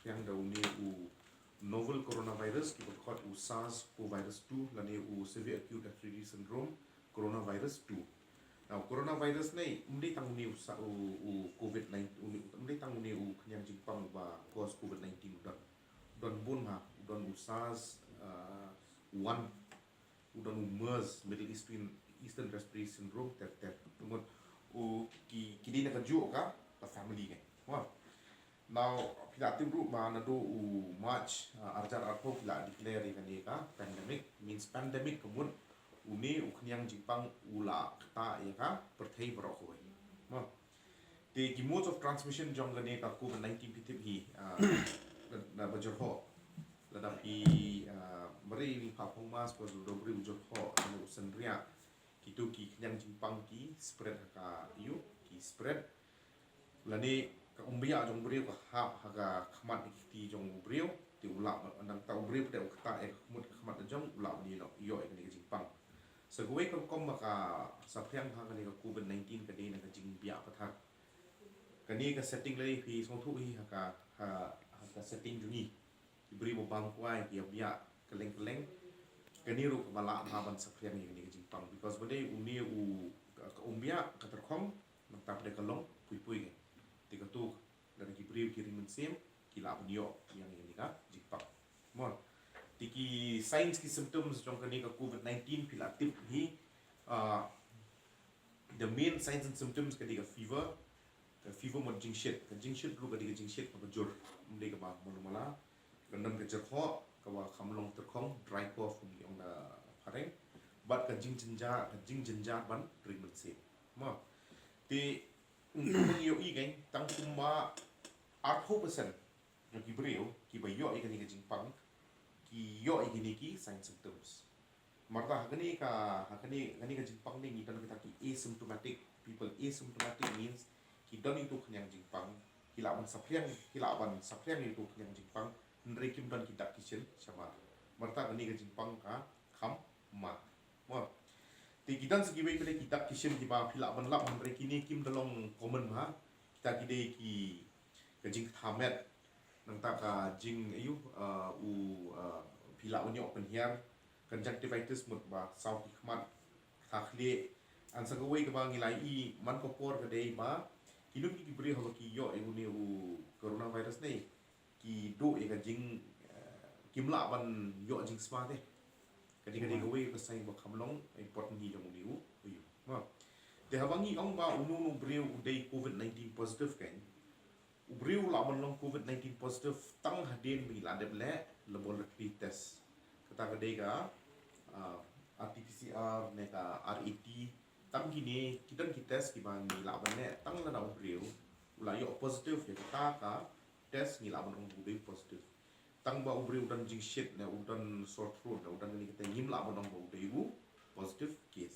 sapriang da uni novel coronavirus ki bakot SARS-CoV-2 lani severe acute respiratory syndrome coronavirus 2. Now coronavirus nei umdi tang uni COVID-19 umdi tang uni kanyang jingpang ba cause COVID-19 dan bun ha dan SARS 1 udan MERS Middle Eastern Respiratory Syndrome ter tumut kidi na kaju ka family ke. Now pila timru ma na do March arjar arpo pila declare ni ka pandemic means pandemic kemun uni uknyang jipang ula kta ya ka perthei borok hoi. The modes of transmission jong gane ka COVID-19 pitip hi na bajorho ladapi mari ni papong mas ko do bri ujorho na usandria kitu ki knyang jipang ki spread ka ki spread lani ka umbia jong brio ka ha khmat ti jong brio ti ula nang ta brio de ukta mut khmat jong ula ni no yo ni jipang segwe ka kom ka sapriang ha ni ka COVID-19 ka de na ka jing bia pathak kani ka setting lai phi song thu hi ha ka setting jungi bri mo bang kwai ki bia keleng kani ru bala ban sapriang ni ka jipang because bade uni ka umbia ka terkhom nang ta de kalong pui ke tiga tu dari kibriu kiring mensem kila bunyo yang ini ka jikpak mon tiki signs ki symptoms jong kani ka COVID-19 pila tip hi the main signs and symptoms kadi ka fever mo jingshit ru kadi ka jingshit ka bajur mde ka ba monumala kandam ka jerho ka wa khamlong terkhong dry cough ni ong na phareng bat ka jingjenja ban ring mensem mo ti untuk yo igen tang kuma 8% yang kibreo ki bayo ikan ni jingpang ki yo igini ki sign symptoms marta hakani ka jingpang ni dan kita ki asymptomatic people asymptomatic means ki don itu kenyang jingpang hilaban sapriang itu kenyang jingpang ndre kim dan kita kisel sama marta kani ka jingpang ka kham ma mo ti kidan segi wei pele kitab kishen ki ba phila ban lap andre kini kim dalong common ha kita kide ki jing thamet nang ta ka jing ayu phila unyo open here conjunctivitis mut ba sau ki khmat thakhle an sagi wei ka ba ngilai I man ko por ka dei ba kinu ki bri ho ki yo e uni coronavirus nei ki do e ka jing kimla ban yo jing sma de kadi gawe ka sai ba khamlong important ni jong niu uyu ma de habangi ong ba unu breu udai COVID-19 positive kan breu la man long COVID-19 positive tang haden bi la de le laboratory test kata kadai ga RT-PCR ne ka RAT tang gini kita test ki bang ni la ban ne tang la breu ula yo positive ya ka test ni la ban ong udai positive tang ba ubri udan jing shit na udan sore throat na udan ni kita ngim la bonong ba udai positive case